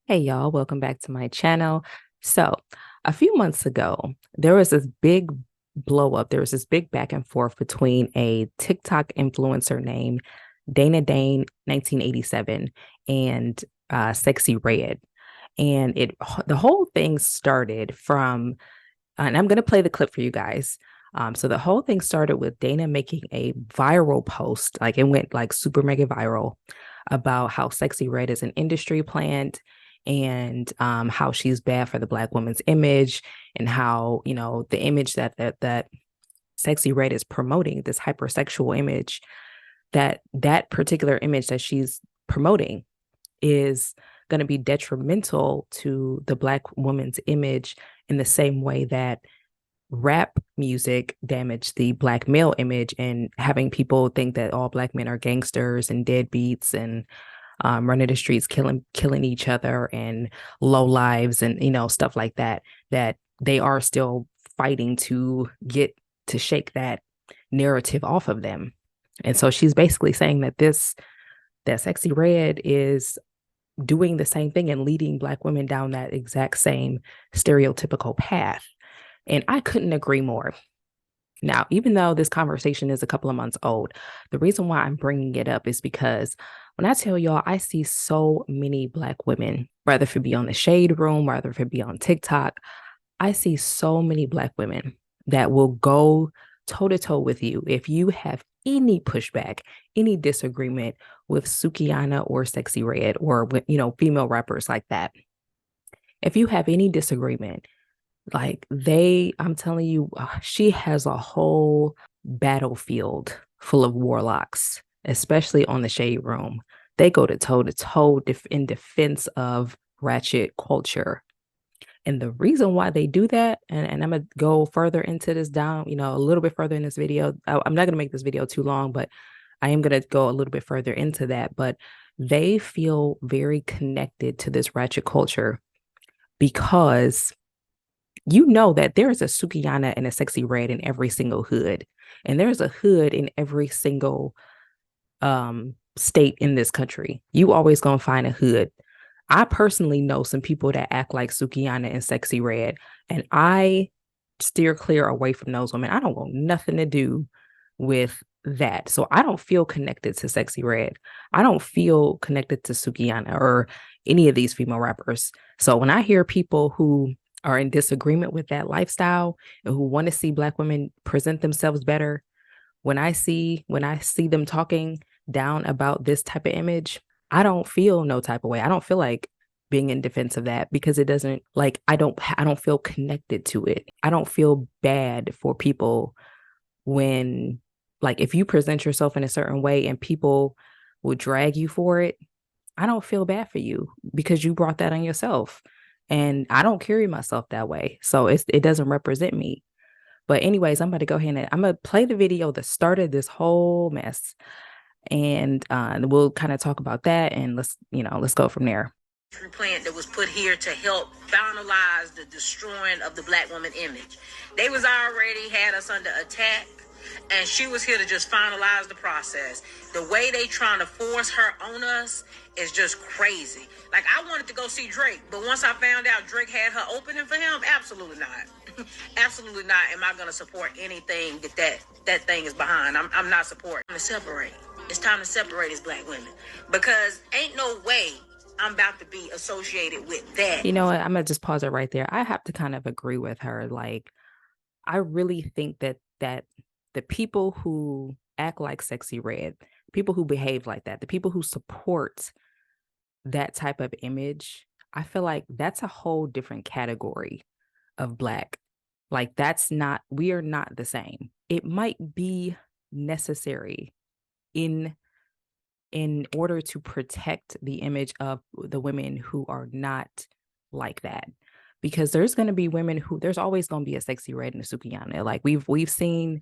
Hey y'all, welcome back to my channel. So, a few months ago, there was this big blow up. There was this big back and forth between a TikTok influencer named Dana Dane 1987 and Sexy Red. And the whole thing started from, and I'm going to play the clip for you guys. So the whole thing started with Dana making a viral post, like it went like super mega viral about how Sexy Red is an industry plant and how she's bad for the Black woman's image and how, the image that Sexy Red is promoting, this hypersexual image, that particular image that she's promoting is going to be detrimental to the Black woman's image in the same way that rap music damaged the Black male image and having people think that all Black men are gangsters and deadbeats and running the streets killing each other and low lives and stuff like that, that they are still fighting to get to shake that narrative off of them. And so she's basically saying that Sexy Red is doing the same thing and leading Black women down that exact same stereotypical path. And I couldn't agree more. Now, even though this conversation is a couple of months old, the reason why I'm bringing it up is because when I tell y'all, I see so many Black women, whether if it be on the Shade Room, whether if it be on TikTok, I see so many Black women that will go toe to toe with you if you have any pushback, any disagreement with Sukiana or Sexy Red or with, female rappers like that. If you have any disagreement, I'm telling you, she has a whole battlefield full of warlocks, especially on the Shade Room. They go to toe in defense of ratchet culture. And the reason why they do that, and I'm going to go further into this down, a little bit further in this video. I'm not going to make this video too long, but I am going to go a little bit further into that. But they feel very connected to this ratchet culture because that there's a Sukiana and a Sexy Red in every single hood. And there's a hood in every single state in this country. You always gonna find a hood. I personally know some people that act like Sukiana and Sexy Red, and I steer clear away from those women. I don't want nothing to do with that. So I don't feel connected to Sexy Red. I don't feel connected to Sukiana or any of these female rappers. So when I hear people who are in disagreement with that lifestyle and who want to see Black women present themselves better, when I see them talking down about this type of image, I don't feel no type of way. I don't feel like being in defense of that because it doesn't, like, I don't feel connected to it. I don't feel bad for people when, like, if you present yourself in a certain way and people will drag you for it, I don't feel bad for you because you brought that on yourself. And I don't carry myself that way. So it doesn't represent me. But anyways, I'm about to go ahead and I'm going to play the video that started this whole mess. And we'll kind of talk about that and let's go from there. Plant that was put here to help finalize the destroying of the Black woman image. They was already had us under attack, and she was here to just finalize the process. The way they trying to force her on us is just crazy. Like, I wanted to go see Drake, but once I found out Drake had her opening for him, absolutely not. Absolutely not am I going to support anything that thing is behind. I'm not supporting. It's time to separate. It's time to separate as Black women, because ain't no way I'm about to be associated with that. You know what? I'm going to just pause it right there. I have to kind of agree with her. Like, I really think that the people who act like Sexy Red, people who behave like that, the people who support that type of image, I feel like that's a whole different category of Black. Like, we are not the same. It might be necessary in order to protect the image of the women who are not like that, because there's going to be there's always going to be a Sexy Red and a Sukiana. Like, we've seen,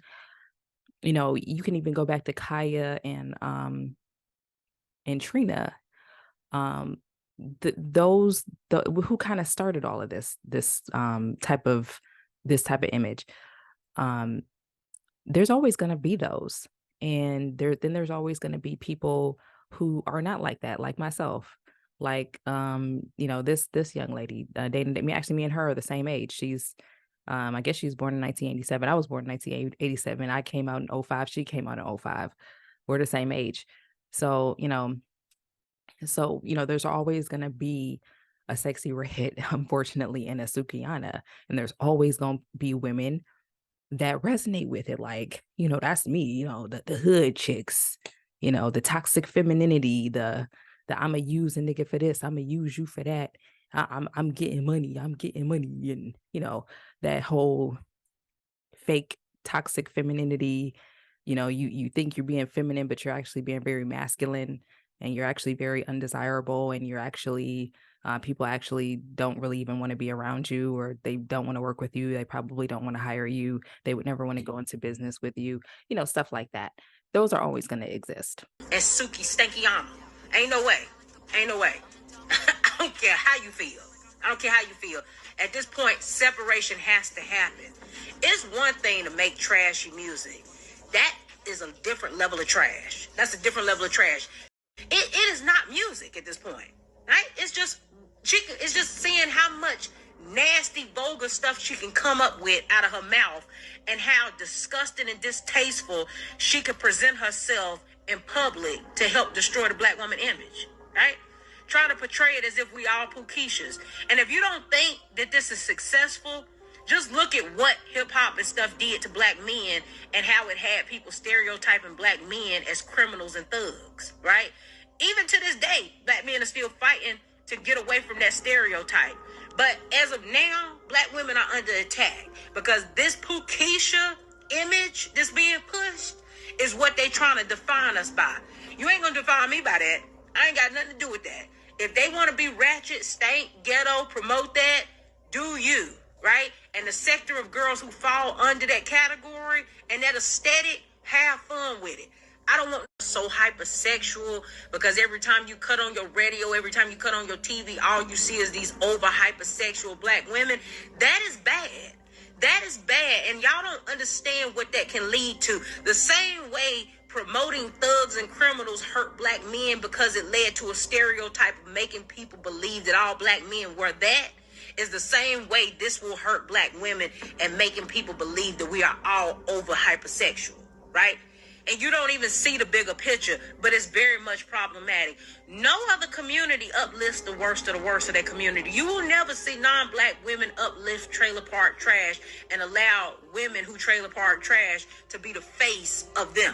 you can even go back to Kaya and Trina, who kind of started all of this type of image. There's always going to be those, and there's always going to be people who are not like that, like myself. Like, this young lady, dating me. Actually, me and her are the same age. I guess she was born in 1987. I was born in 1987. I came out in '05. She came out in '05. We're the same age. So, there's always gonna be a sexy red, unfortunately, in a Sukiyana. And there's always gonna be women that resonate with it. Like, that's me, the hood chicks, the toxic femininity, the I'ma use a nigga for this, I'ma use you for that. I'm getting money, I'm getting money, and that whole fake toxic femininity. You think you're being feminine, but you're actually being very masculine, and you're actually very undesirable, and you're actually people actually don't really even want to be around you, or they don't want to work with you. They probably don't want to hire you. They would never want to go into business with you. Stuff like that. Those are always going to exist. And Suki Stankyama. Ain't no way. Ain't no way. I don't care how you feel. I don't care how you feel. At this point, separation has to happen. It's one thing to make trashy music. That is a different level of trash. That's a different level of trash. It is not music at this point, right? It's just seeing how much nasty, vulgar stuff she can come up with out of her mouth, and how disgusting and distasteful she could present herself in public to help destroy the black woman image, right? Trying to portray it as if we all PooKeishas. And if you don't think that this is successful, just look at what hip hop and stuff did to black men, and how it had people stereotyping black men as criminals and thugs, right? Even to this day, black men are still fighting to get away from that stereotype. But as of now, black women are under attack because this PooKeisha image that's being pushed is what they trying to define us by. You ain't gonna define me by that. I ain't got nothing to do with that. If they want to be ratchet, stank, ghetto, promote that, do you, right? And the sector of girls who fall under that category and that aesthetic, have fun with it. I don't want so hypersexual, because every time you cut on your radio, every time you cut on your TV, all you see is these over hypersexual black women. That is bad. That is bad. And y'all don't understand what that can lead to. The same way promoting thugs and criminals hurt black men because it led to a stereotype of making people believe that all black men were that, is the same way this will hurt black women and making people believe that we are all over hypersexual, right? And you don't even see the bigger picture, but it's very much problematic. No other community uplifts the worst of the worst of their community. You will never see non-black women uplift trailer park trash and allow women who trailer park trash to be the face of them.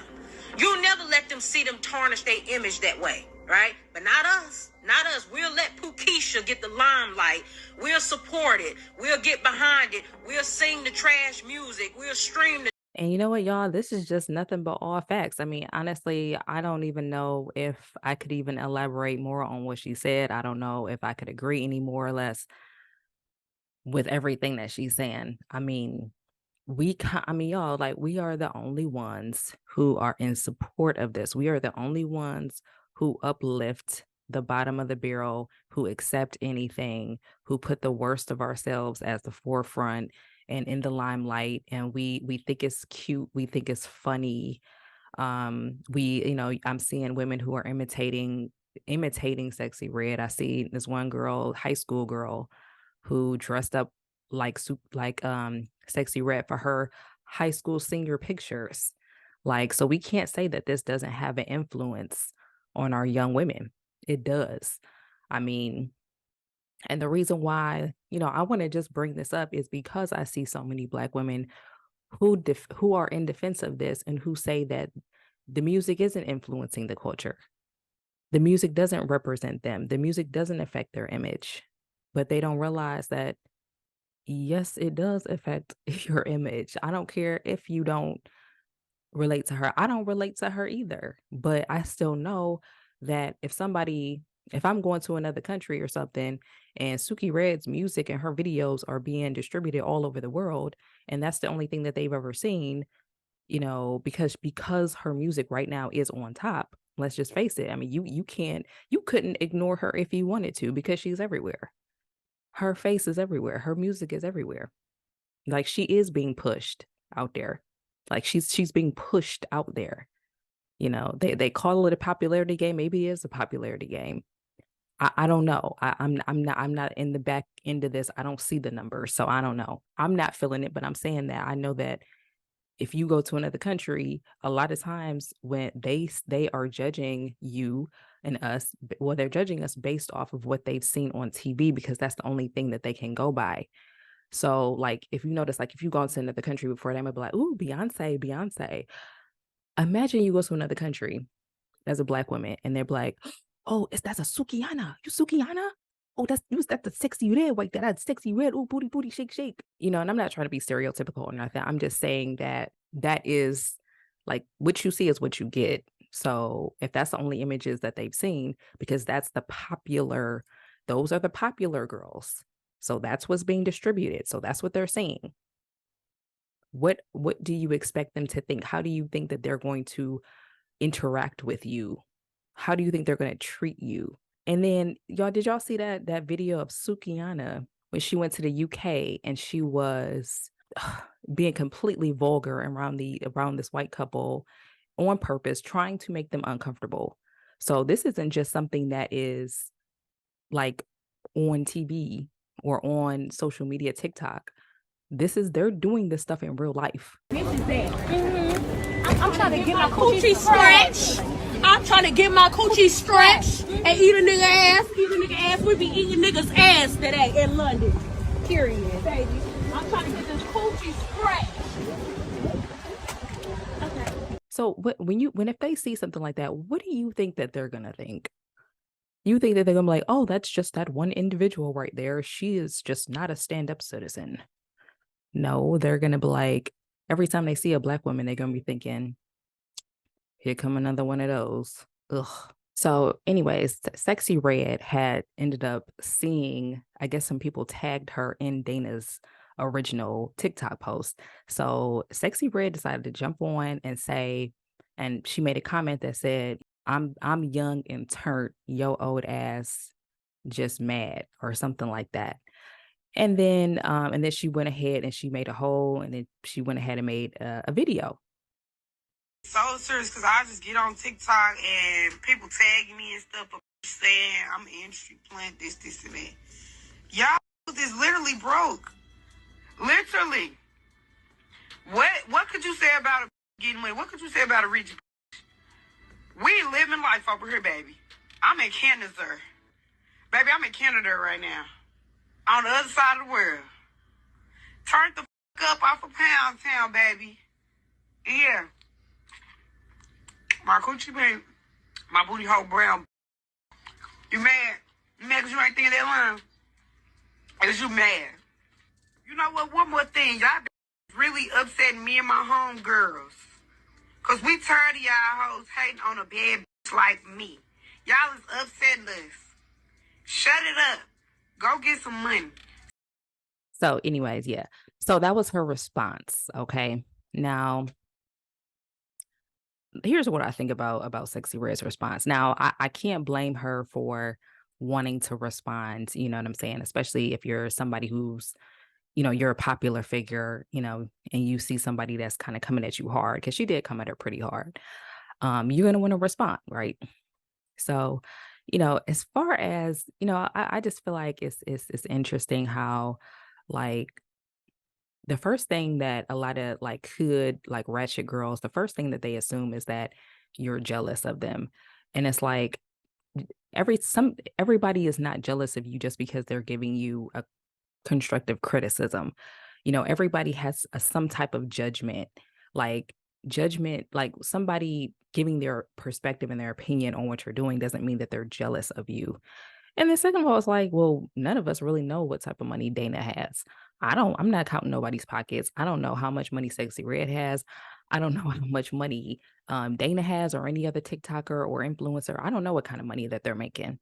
You'll never let them see them tarnish their image that way, right? But not us. Not us. We'll let PooKeisha get the limelight. We'll support it. We'll get behind it. We'll sing the trash music. We'll stream the. And you know what, y'all? This is just nothing but all facts. I mean, honestly, I don't even know if I could even elaborate more on what she said. I don't know if I could agree any more or less with everything that she's saying. I mean, y'all, like, we are the only ones who are in support of this. We are the only ones who uplift the bottom of the barrel, who accept anything, who put the worst of ourselves as the forefront and in the limelight. And we think it's cute, we think it's funny. I'm seeing women who are imitating sexy red. I see this one girl, high school girl, who dressed up like sexy red for her high school senior pictures. Like, so we can't say that this doesn't have an influence on our young women. It does. I mean, and the reason why, I want to just bring this up is because I see so many black women who are in defense of this, and who say that the music isn't influencing the culture. The music doesn't represent them. The music doesn't affect their image. But they don't realize that, yes, it does affect your image. I don't care if you don't relate to her. I don't relate to her either. But I still know that if I'm going to another country or something, and Suki Red's music and her videos are being distributed all over the world, and that's the only thing that they've ever seen, because her music right now is on top. Let's just face it. I mean, you couldn't ignore her if you wanted to, because she's everywhere. Her face is everywhere. Her music is everywhere. Like, she is being pushed out there. Like, she's being pushed out there. They call it a popularity game. Maybe it is a popularity game. I don't know. I'm not in the back end of this. I don't see the numbers, so I don't know. I'm not feeling it, but I'm saying that I know that if you go to another country, a lot of times when they are judging you and us, well, they're judging us based off of what they've seen on TV because that's the only thing that they can go by. So, like, if you notice, like, if you go to another country before, they might be like, "Ooh, Beyonce, Beyonce." Imagine you go to another country as a black woman, and they're like, "Oh, is that's a Sukiana? You Sukiana? Oh, that's the sexy red, like that sexy red. Oh, booty, booty, shake, shake." And I'm not trying to be stereotypical or nothing. I'm just saying that that is like what you see is what you get. So if that's the only images that they've seen, because those are the popular girls. So that's what's being distributed. So that's what they're seeing. What do you expect them to think? How do you think that they're going to interact with you? How do you think they're gonna treat you? And then did y'all see that video of Sukiana when she went to the UK and she was being completely vulgar around this white couple on purpose, trying to make them uncomfortable. So this isn't just something that is like on TV or on social media, TikTok. They're doing this stuff in real life. This is that. I'm trying to get my coochie stretch. I'm trying to get my coochie stretch and eat a nigga ass. Eat a nigga ass. We be eating niggas ass today in London. Period, baby. I'm trying to get this coochie stretch. Okay. So when if they see something like that, what do you think that they're gonna think? You think that they're gonna be like, oh, that's just that one individual right there. She is just not a stand-up citizen. No, they're gonna be like, every time they see a black woman, they're gonna be thinking, here come another one of those. Ugh. So, anyways, Sexy Red had ended up seeing, I guess some people tagged her in Dana's original TikTok post. So Sexy Red decided to jump on and say, and she made a comment that said, I'm young and turned, yo old ass just mad or something like that. And then she went ahead and she made a whole, and then she went ahead and made a video. So serious because I just get on TikTok and people tagging me and stuff saying I'm an industry plant, this, and that. Y'all is literally broke. Literally. What could you say about a getting money? What could you say about a rich? We living life over here, baby. I'm in Canada. Baby, I'm in Canada right now. On the other side of the world. Turn the up off of Pound Town, baby. Yeah. My coochie pink, my booty hole brown. You mad? You mad because you ain't thinking that line? Is you mad? You know what? One more thing. Y'all really upsetting me and my homegirls. Because we tired of y'all hoes hating on a bad bitch like me. Y'all is upsetting us. Shut it up. Go get some money. So anyways, yeah. So that was her response, okay? Now, here's what I think about Sexy Red's response. Now, I can't blame her for wanting to respond, you know what I'm saying? Especially if you're somebody who's, you're a popular figure, and you see somebody that's kind of coming at you hard, because she did come at her pretty hard. You're gonna want to respond, right? So, as far as, I just feel like it's interesting how, like, the first thing that a lot of like hood, like ratchet girls, the first thing that they assume is that you're jealous of them. And it's like everybody is not jealous of you just because they're giving you a constructive criticism. Everybody has some type of judgment, like somebody giving their perspective and their opinion on what you're doing doesn't mean that they're jealous of you. And then second of all, it's like, well, none of us really know what type of money Dana has. I'm not counting nobody's pockets. I don't know how much money Sexy Red has. I don't know how much money Dana has or any other TikToker or influencer. I don't know what kind of money that they're making.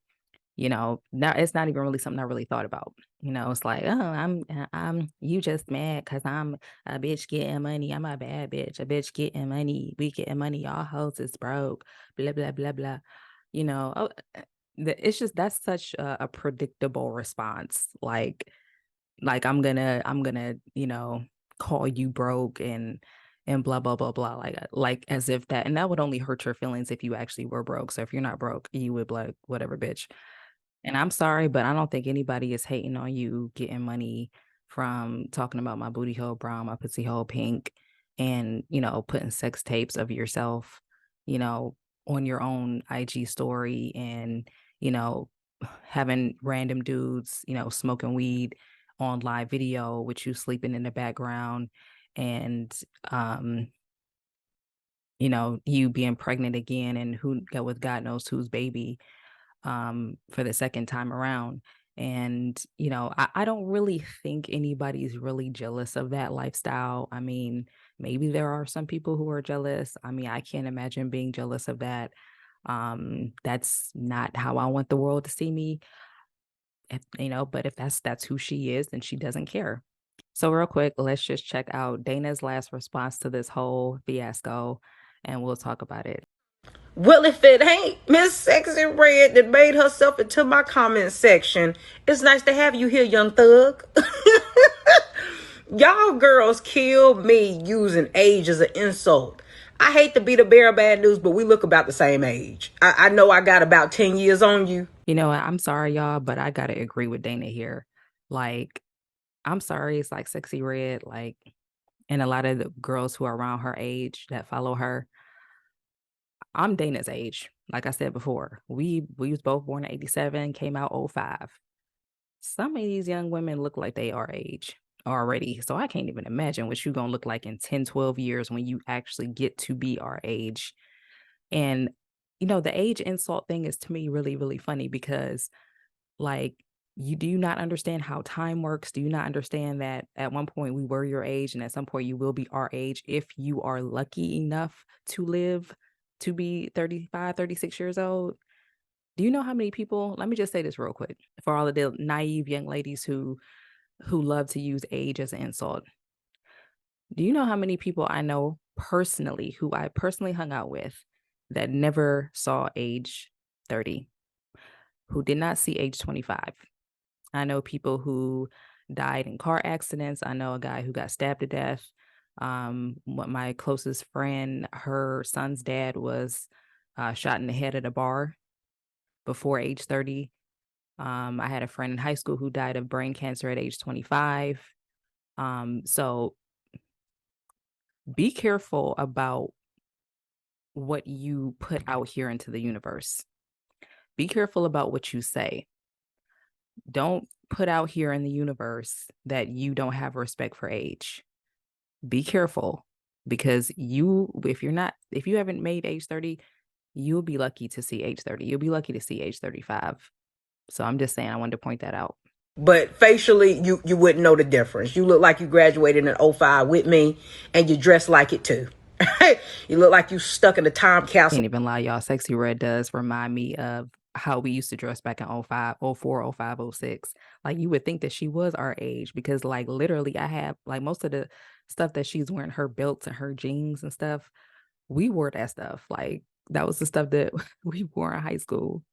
Now it's not even really something I really thought about. It's like, oh, I'm you just mad because I'm a bitch getting money. I'm a bad bitch, a bitch getting money. We getting money. Y'all hoes is broke. Blah blah blah blah. Oh, it's just that's such a predictable response. Like I'm gonna call you broke and blah blah blah blah, like as if that, and that would only hurt your feelings if you actually were broke. So if you're not broke, you would be like, whatever, bitch. And I'm sorry, but I don't think anybody is hating on you getting money from talking about my booty hole brown, my pussy hole pink, and, putting sex tapes of yourself, you know, on your own IG story and, you know, having random dudes, smoking weed on live video with you sleeping in the background and, um, you being pregnant again and who got with God knows whose baby for the second time around. And, I don't really think anybody's really jealous of that lifestyle. I mean, maybe there are some people who are jealous. I mean, I can't imagine being jealous of that. That's not how I want the world to see me. But if that's who she is, then she doesn't care. So real quick, let's just check out Dana's last response to this whole fiasco and we'll talk about it. Well, if it ain't Miss Sexy Red that made herself into my comment section, it's nice to have you here, young thug. Y'all girls kill me using age as an insult. I hate to be the bearer of bad news, but we look about the same age. I know I got about 10 years on you. I'm sorry, y'all, but I gotta agree with Dana here. Like, I'm sorry, it's like Sexy Red, like, and a lot of the girls who are around her age that follow her. I'm Dana's age. Like I said before, we was both born in 87, came out 05. Some of these young women look like they are age already. So I can't even imagine what you're gonna look like in 10, 12 years when you actually get to be our age. And the age insult thing is to me really, really funny because like you do you not understand how time works? Do you not understand that at one point we were your age and at some point you will be our age if you are lucky enough to live to be 35, 36 years old? Do you know how many people, let me just say this real quick for all of the naive young ladies who love to use age as an insult. Do you know how many people I know personally who I personally hung out with that never saw age 30, who did not see age 25? I know people who died in car accidents. I know a guy who got stabbed to death. My closest friend, her son's dad was shot in the head at a bar before age 30. I had a friend in high school who died of brain cancer at age 25. So be careful about what you put out here into the universe. Be careful about what you say. Don't put out here in the universe that you don't have respect for age. Be careful because if you haven't made age 30, you'll be lucky to see age 30. You'll be lucky to see age 35. So I'm just saying, I wanted to point that out. But facially, you wouldn't know the difference. You look like you graduated in 05 with me, and you dress like it too. You look like you stuck in a time capsule. Can't even lie, y'all. Sexy Red does remind me of how we used to dress back in 05, 04, 05, 06. Like you would think that she was our age because like literally I have like most of the stuff that she's wearing, her belts and her jeans and stuff. We wore that stuff. Like that was the stuff that we wore in high school.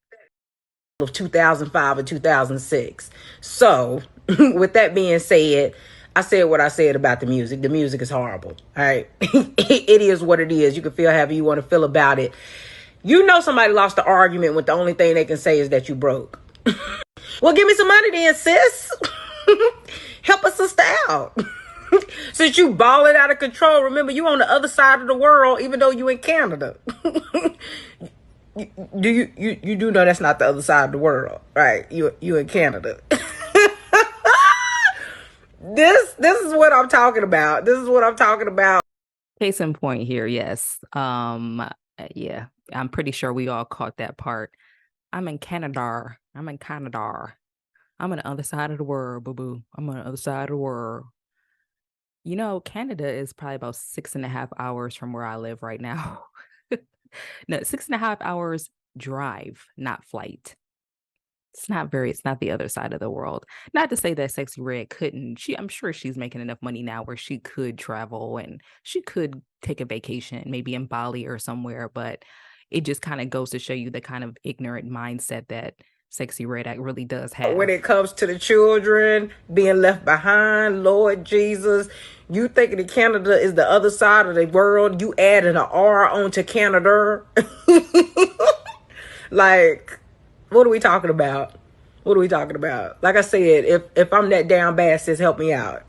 Of 2005 and 2006. So, with that being said, I said what I said about the music. The music is horrible. All right. It is what it is. You can feel however you want to feel about it. You know somebody lost the argument when the only thing they can say is that you broke. Well, give me some money then, sis. Help us sister out. Since you balling out of control, remember you on the other side of the world, even though you in Canada. You do know that's not the other side of the world, right? You in Canada. This is what I'm talking about. This is what I'm talking about. Case in point here, yes. Yeah, I'm pretty sure we all caught that part. I'm in Canada. I'm on the other side of the world, boo-boo. I'm on the other side of the world. Canada is probably about 6.5 hours from where I live right now. No, 6.5 hours drive, not flight. It's not the other side of the world. Not to say that Sexy Red couldn't. I'm sure she's making enough money now where she could travel and she could take a vacation, maybe in Bali or somewhere, but it just kind of goes to show you the kind of ignorant mindset that Sexy Red really does have. When it comes to the children being left behind, Lord Jesus, you thinking that Canada is the other side of the world, you adding an R onto Canada. Like, what are we talking about? What are we talking about? Like I said, if I'm that down bad, sis, help me out.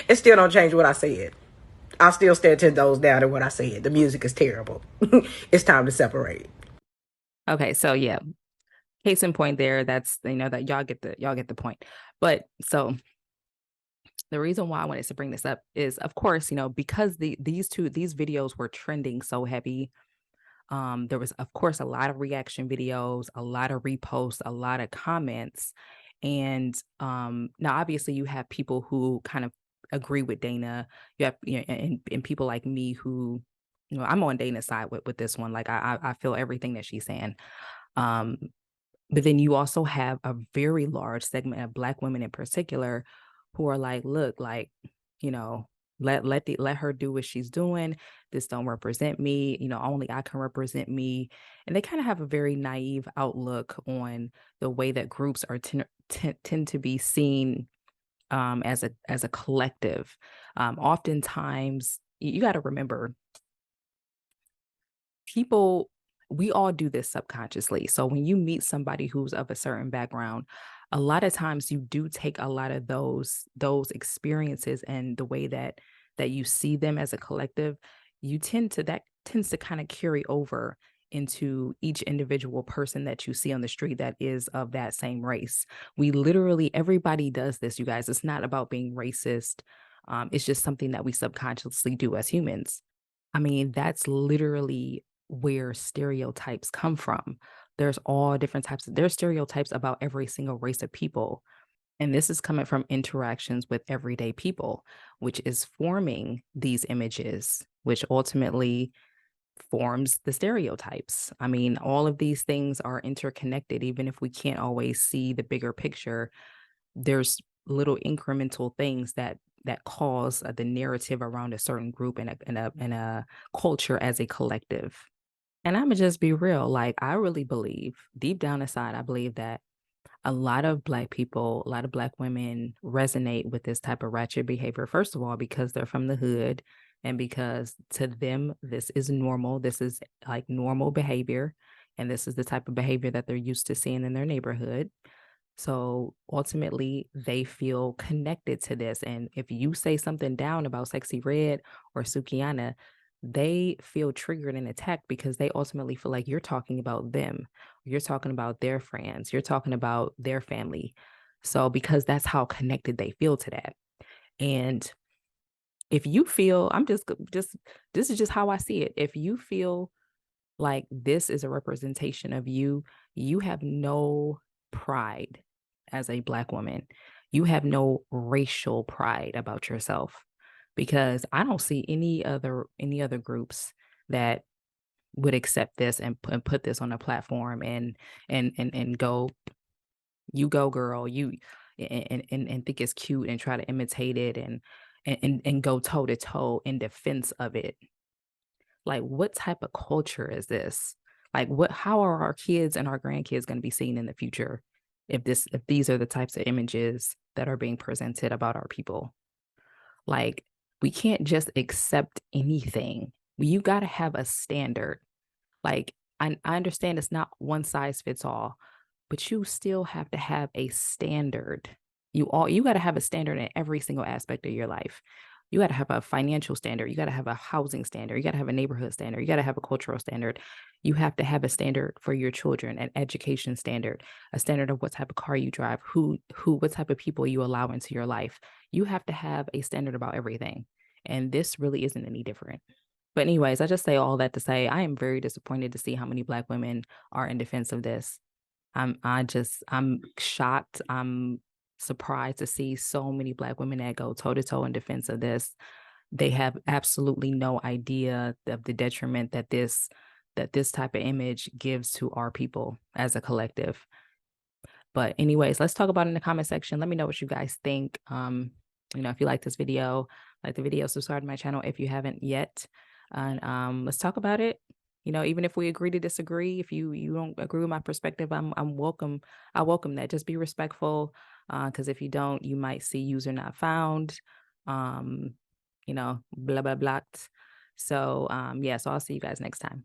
It still don't change what I said. I still stand 10 toes down in what I said. The music is terrible. It's time to separate. Okay, so yeah, case in point there. That's, that y'all get the point. But so the reason why I wanted to bring this up is, of course, because these videos were trending so heavy. There was, of course, a lot of reaction videos, a lot of reposts, a lot of comments. And now obviously you have people who kind of agree with Dana. You have, and people like me who, I'm on Dana's side with this one. Like I feel everything that she's saying. Um, but then you also have a very large segment of Black women in particular who are like, look, like, you know, let her do what she's doing. This don't represent me. Only I can represent me. And they kind of have a very naive outlook on the way that groups are tend to be seen as a collective. Oftentimes, you got to remember, people, we all do this subconsciously. So when you meet somebody who's of a certain background, a lot of times you do take a lot of those experiences and the way that you see them as a collective, that tends to kind of carry over into each individual person that you see on the street that is of that same race. We literally, everybody does this, you guys. It's not about being racist. It's just something that we subconsciously do as humans. I mean, that's literally where stereotypes come from. There's all different there's stereotypes about every single race of people. And this is coming from interactions with everyday people, which is forming these images, which ultimately forms the stereotypes. I mean, all of these things are interconnected. Even if we can't always see the bigger picture, there's little incremental things that cause the narrative around a certain group and a culture as a collective. And I'm gonna just be real. Like, I really believe, deep down inside, I believe that a lot of Black people, a lot of Black women resonate with this type of ratchet behavior. First of all, because they're from the hood, and because to them, this is normal. This is like normal behavior. And this is the type of behavior that they're used to seeing in their neighborhood. So ultimately, they feel connected to this. And if you say something down about Sexy Red or Sukiana, they feel triggered and attacked because they ultimately feel like you're talking about them. You're talking about their friends. You're talking about their family. So because that's how connected they feel to that. And if you feel, this is just how I see it. If you feel like this is a representation of you, you have no pride as a Black woman. You have no racial pride about yourself, because I don't see any other groups that would accept this and put this on a platform and go, you go girl, you, and think it's cute and try to imitate it and go toe to toe in defense of it. Like, what type of culture is this? Like, how are our kids and our grandkids going to be seen in the future if these are the types of images that are being presented about our people? Like, we can't just accept anything. You got to have a standard. Like, I understand it's not one size fits all, but you still have to have a standard. You got to have a standard in every single aspect of your life. You got to have a financial standard. You got to have a housing standard. You got to have a neighborhood standard. You got to have a cultural standard. You have to have a standard for your children, an education standard, a standard of what type of car you drive, what type of people you allow into your life. You have to have a standard about everything. And this really isn't any different. But anyways, I just say all that to say I am very disappointed to see how many Black women are in defense of this. I'm shocked. I'm surprised to see so many Black women that go toe to toe in defense of this. They have absolutely no idea of the detriment that this type of image gives to our people as a collective. But anyways, let's talk about it in the comment section. Let me know what you guys think. If you like this video, subscribe to my channel if you haven't yet. And let's talk about it. Even if we agree to disagree, if you don't agree with my perspective, I'm welcome. I welcome that. Just be respectful. Because if you don't, you might see user not found. Blah blah blah. So so I'll see you guys next time.